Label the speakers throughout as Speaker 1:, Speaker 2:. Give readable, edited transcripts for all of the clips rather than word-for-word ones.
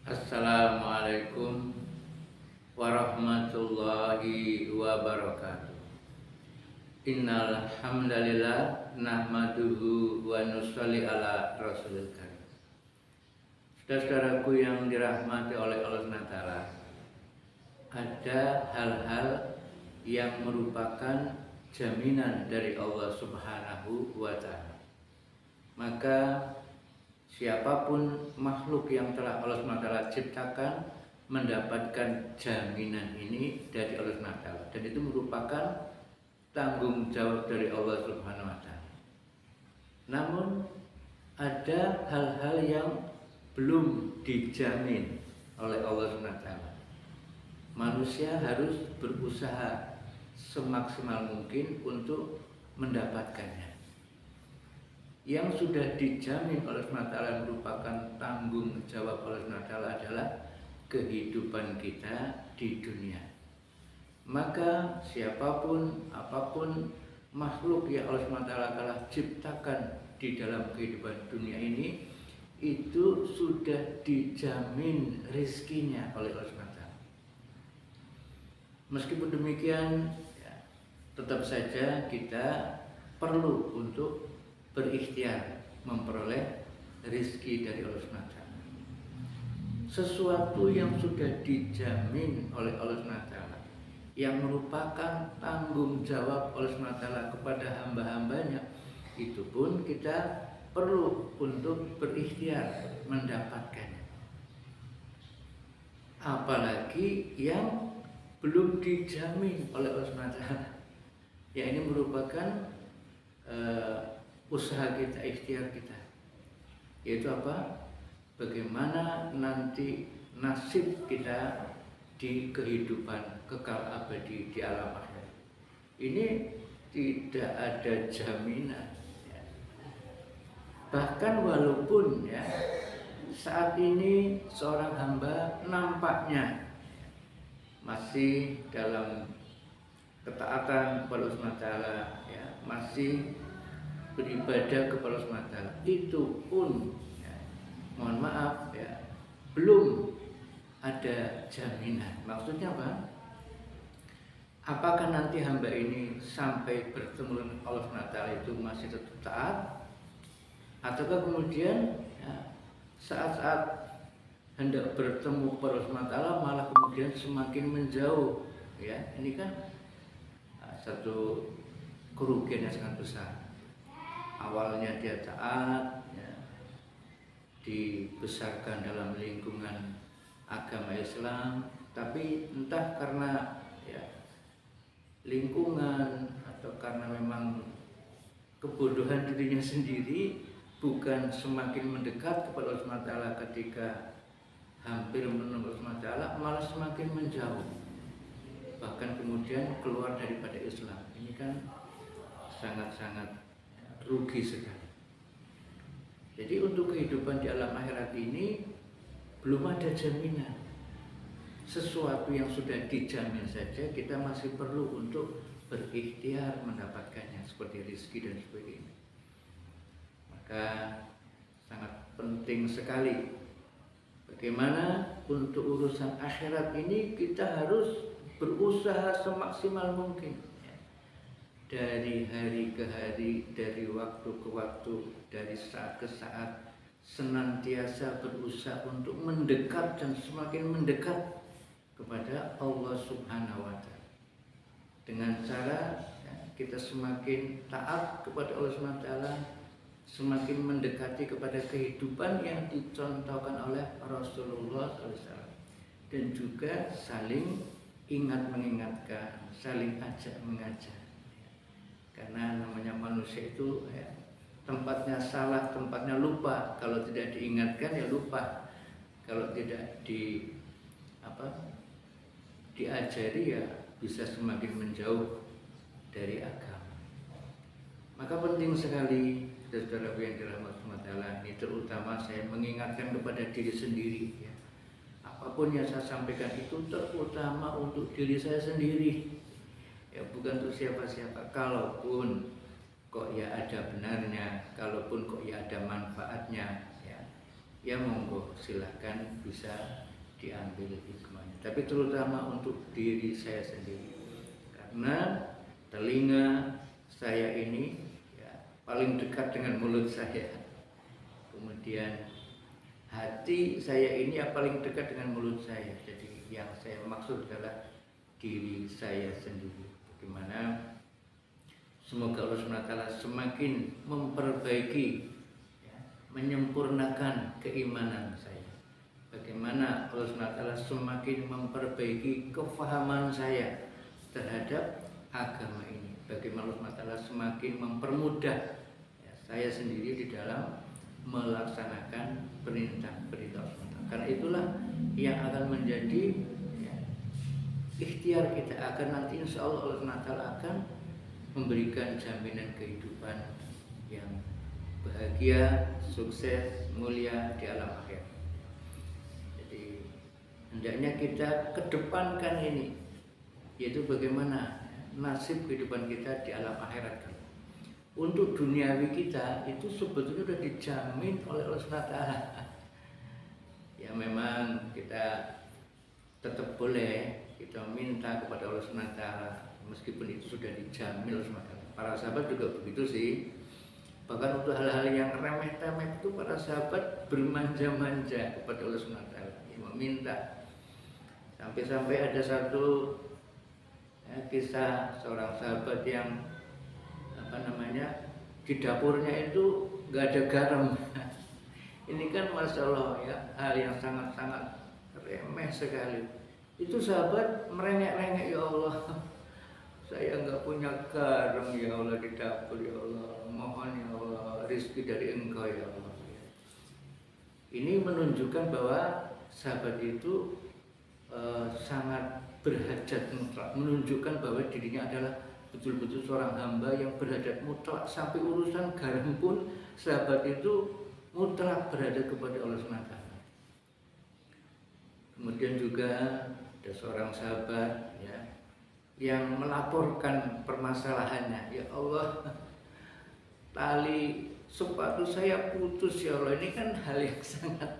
Speaker 1: Assalamualaikum warahmatullahi wabarakatuh. Innal hamdalillah nahmaduhu wa nusalli ala rasulil karim. Saudara-saudaraku yang dirahmati oleh Allah SWT, ada hal-hal yang merupakan jaminan dari Allah Subhanahu wa Ta'ala. Maka siapapun makhluk yang telah Allah SWT ciptakan mendapatkan jaminan ini dari Allah SWT, dan itu merupakan tanggung jawab dari Allah Subhanahu wa Ta'ala. Namun ada hal-hal yang belum dijamin oleh Allah SWT. Manusia harus berusaha semaksimal mungkin untuk mendapatkannya. Yang sudah dijamin oleh Allah merupakan tanggung jawab Allah adalah kehidupan kita di dunia. Maka siapapun, apapun makhluk yang Allah telah ciptakan di dalam kehidupan dunia ini, itu sudah dijamin rizkinya oleh Allah SWT. Meskipun demikian, tetap saja kita perlu untuk berikhtiar memperoleh rizki dari Allah SWT. Sesuatu yang sudah dijamin oleh Allah SWT, yang merupakan tanggung jawab Allah SWT kepada hamba-hambanya, itu pun kita perlu untuk berikhtiar mendapatkannya. Apalagi yang belum dijamin oleh Allah SWT, ya ini merupakan usaha kita, ikhtiar kita, yaitu apa? Bagaimana nanti nasib kita di kehidupan kekal abadi di alam akhirat. Ini tidak ada jaminan, ya. Bahkan walaupun saat ini seorang hamba nampaknya masih dalam ketaatan kepada Allah SWT, masih beribadah kepada Allah SWT, itu pun mohon maaf belum ada jaminan. Maksudnya apa? Apakah nanti hamba ini sampai bertemu dengan Allah SWT itu masih tetap taat, ataukah kemudian saat-saat hendak bertemu kepada Allah SWT malah kemudian semakin menjauh? Ini kan satu kerugian yang sangat besar. Awalnya dia taat, dibesarkan dalam lingkungan agama Islam, tapi entah karena lingkungan atau karena memang kebodohan dirinya sendiri, bukan semakin mendekat kepada Allah SWT ketika hampir menemui Allah SWT, malah semakin menjauh, bahkan kemudian keluar daripada Islam. Ini kan sangat-sangat rugi sekali. Jadi untuk kehidupan di alam akhirat ini belum ada jaminan. Sesuatu yang sudah dijamin saja kita masih perlu untuk berikhtiar mendapatkannya, seperti rezeki dan sebagainya. Maka sangat penting sekali bagaimana untuk urusan akhirat ini kita harus berusaha semaksimal mungkin, dari hari ke hari, dari waktu ke waktu, dari saat ke saat, senantiasa berusaha untuk mendekat dan semakin mendekat kepada Allah Subhanahu wa Ta'ala. Dengan cara kita semakin taat kepada Allah Subhanahu wa Ta'ala, semakin mendekati kepada kehidupan yang dicontohkan oleh Rasulullah SAW, dan juga saling ingat mengingatkan, saling ajak mengajak. Karena namanya manusia itu tempatnya salah, tempatnya lupa. Kalau tidak diingatkan ya lupa. Kalau tidak diajari ya bisa semakin menjauh dari agama. Maka penting sekali saudara yang dirahmati Allah, ini terutama saya mengingatkan kepada diri sendiri. Apapun yang saya sampaikan itu terutama untuk diri saya sendiri. Bukan untuk siapa-siapa. Kalaupun kok ada benarnya, kalaupun kok ada manfaatnya, ya monggo silahkan bisa diambil hikmahnya. Tapi terutama untuk diri saya sendiri, karena telinga saya ini ya, paling dekat dengan mulut saya. Kemudian hati saya ini yang paling dekat dengan mulut saya. Jadi yang saya maksud adalah diri saya sendiri. Bagaimana semoga Allah SWT semakin memperbaiki ya, menyempurnakan keimanan saya. Bagaimana Allah SWT semakin memperbaiki kefahaman saya terhadap agama ini. Bagaimana Allah SWT semakin mempermudah ya, saya sendiri di dalam melaksanakan perintah-perintah Allah. Karena itulah yang akan menjadi ya, ikhtiar kita akan nanti insya Allah Allah SWT akan memberikan jaminan kehidupan yang bahagia, sukses, mulia di alam akhir. Jadi hendaknya kita kedepankan ini, yaitu bagaimana nasib kehidupan kita di alam akhirat. Untuk duniawi kita itu sebetulnya sudah dijamin oleh Allah SWT. Ya memang kita tetap boleh kita minta kepada Allah SWT, meskipun itu sudah dijamin oleh Allah SWT. Para sahabat juga begitu sih. Bahkan untuk hal-hal yang remeh-temeh itu para sahabat bermanja-manja kepada Allah SWT, ya, meminta. Sampai-sampai ada satu ya, kisah seorang sahabat yang di dapurnya itu nggak ada garam. Ini kan masya Allah ya, hal yang sangat-sangat remeh sekali. Itu sahabat merengek-rengek, ya Allah, saya nggak punya garam ya Allah di dapur ya Allah, mohon ya Allah rizki dari Engkau ya Allah. Ini menunjukkan bahwa sahabat itu sangat berhajat mutlak, menunjukkan bahwa dirinya adalah betul-betul seorang hamba yang berhajat mutlak, sampai urusan garam pun sahabat itu mutlak berada kepada Allah SWT. Kemudian juga ada seorang sahabat ya, yang melaporkan permasalahannya, ya Allah, tali sepatu saya putus ya Allah. Ini kan hal yang sangat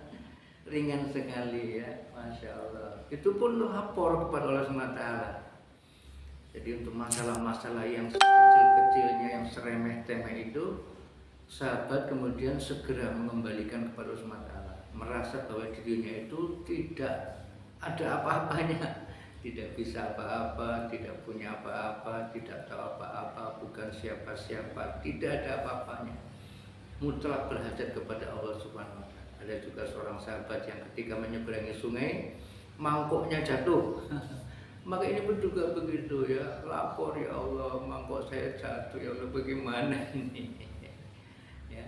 Speaker 1: ringan sekali ya, masya Allah. Itu pun lapor kepada Allah SWT. Jadi untuk masalah-masalah yang kecil-kecilnya, yang seremeh-temeh itu, sahabat kemudian segera mengembalikan kepada Allah SWT, merasa bahwa dirinya itu tidak ada apa-apanya, tidak bisa apa-apa, tidak punya apa-apa, tidak tahu apa-apa, bukan siapa-siapa, tidak ada apa-apanya, mutlak berhajat kepada Allah Subhanahu wa Ta'ala. Ada juga seorang sahabat yang ketika menyeberangi sungai, mangkoknya jatuh. Maka ini pun juga begitu ya, lapor ya Allah, mangkok saya jatuh ya Allah, bagaimana ini? Ya.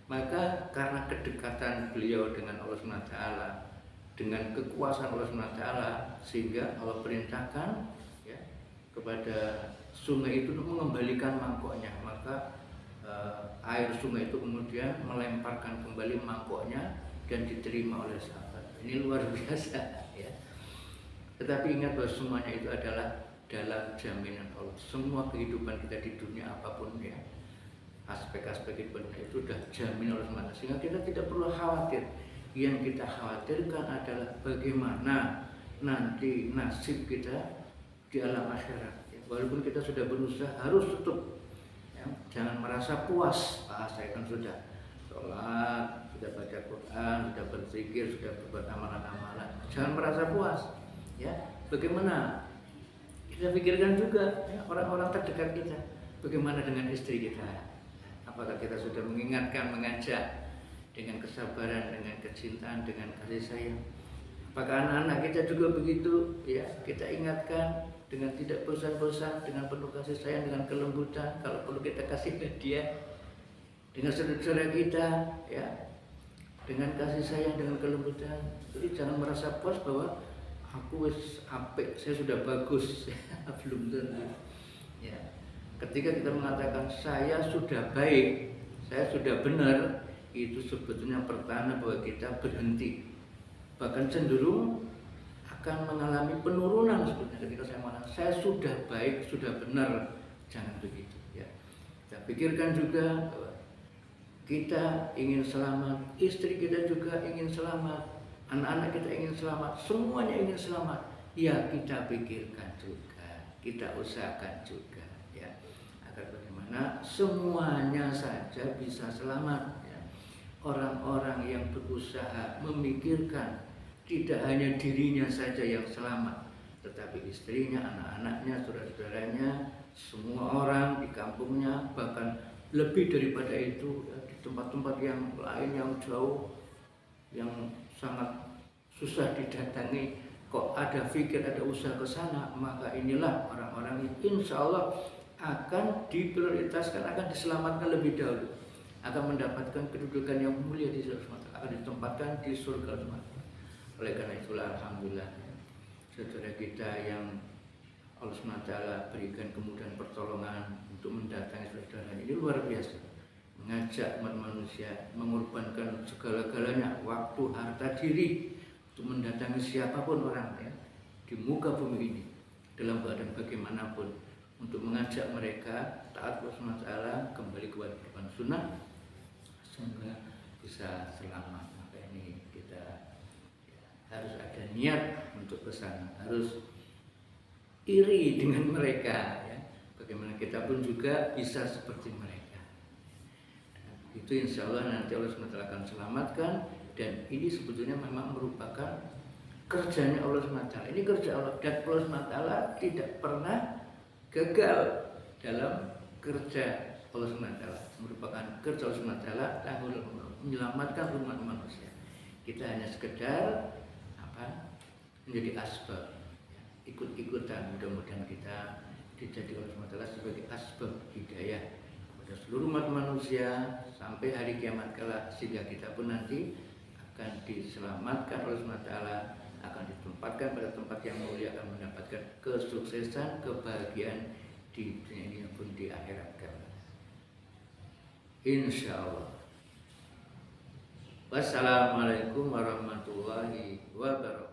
Speaker 1: Maka karena kedekatan beliau dengan Allah SWT, dengan kekuasaan Allah SWT, sehingga Allah perintahkan ya, kepada sungai itu untuk mengembalikan mangkoknya. Maka air sungai itu kemudian melemparkan kembali mangkoknya dan diterima oleh sahabat. Ini luar biasa ya. Tetapi ingat bahwa semuanya itu adalah dalam jaminan Allah. Semua kehidupan kita di dunia apapun ya, aspek-aspek kehidupan itu sudah jamin Allah SWT, sehingga kita tidak perlu khawatir. Yang kita khawatirkan adalah bagaimana nanti nasib kita di alam akhirat ya. Walaupun kita sudah berusaha, harus tutup ya. Jangan merasa puas, saya kan sudah sholat, sudah baca Quran, sudah berzikir, sudah berbuat amalan-amalan. Jangan merasa puas ya. Bagaimana kita pikirkan juga ya, orang-orang terdekat kita, bagaimana dengan istri kita, apakah kita sudah mengingatkan, mengajak dengan kesabaran, dengan kecintaan, dengan kasih sayang. Apakah anak-anak kita juga begitu ya, kita ingatkan dengan tidak bosan-bosan, dengan penuh kasih sayang, dengan kelembutan. Kalau perlu kita kasih hadiah dengan saudara kita ya, dengan kasih sayang, dengan kelembutan. Jadi jangan merasa puas bahwa aku wis apik, saya sudah bagus. Belum tentu ya. Ketika kita mengatakan saya sudah baik, saya sudah benar, itu sebetulnya pertanda bahwa kita berhenti, bahkan cenderung akan mengalami penurunan. Sebetulnya ketika saya mengatakan saya sudah baik, sudah benar, jangan begitu ya. Kita pikirkan juga bahwa kita ingin selamat, istri kita juga ingin selamat, anak-anak kita ingin selamat, semuanya ingin selamat. Ya kita pikirkan juga, kita usahakan juga ya, agar bagaimana semuanya saja bisa selamat ya. Orang-orang yang berusaha memikirkan tidak hanya dirinya saja yang selamat, tetapi istrinya, anak-anaknya, saudara-saudaranya, semua orang di kampungnya, bahkan lebih daripada itu ya, di tempat-tempat yang lain yang jauh, yang sangat susah didatangi, kok ada pikir, ada usaha ke sana, maka inilah orang-orang yang insya Allah akan diprioritaskan, akan diselamatkan lebih dahulu, akan mendapatkan kedudukan yang mulia di surga, akan ditempatkan di surga. Oleh karena itulah alhamdulillah saudara kita yang Allah SWT berikan kemudahan pertolongan untuk mendatangi saudara ini luar biasa, mengajak umat manusia mengorbankan segala-galanya, waktu, harta, diri untuk mendatangi siapapun orang ya, di muka bumi ini dalam keadaan bagaimanapun, untuk mengajak mereka taat Allah SWT, kembali kepada Quran Sunnah sehingga bisa selamat. Maka ini kita harus ada niat untuk ke sana, harus iri dengan mereka ya. Bagaimana kita pun juga bisa seperti mereka. Itu insya Allah nanti Allah SWT akan selamatkan, dan ini sebetulnya memang merupakan kerjanya Allah SWT. Ini kerja Allah, dan Allah SWT tidak pernah gagal dalam kerja Allah SWT. Merupakan kerja Allah SWT menyelamatkan umat manusia. Kita hanya sekedar menjadi asbab ya, ikut-ikutan. Mudah-mudahan kita dijadikan Allah SWT sebagai asbab hidayah kepada seluruh umat manusia sampai hari kiamat kelak, sehingga kita pun nanti akan diselamatkan oleh Allah SWT, akan ditempatkan pada tempat yang mulia, akan mendapatkan kesuksesan, kebahagiaan di dunia ini pun di akhirat kelak, insya Allah. Wassalamualaikum warahmatullahi wabarakatuh.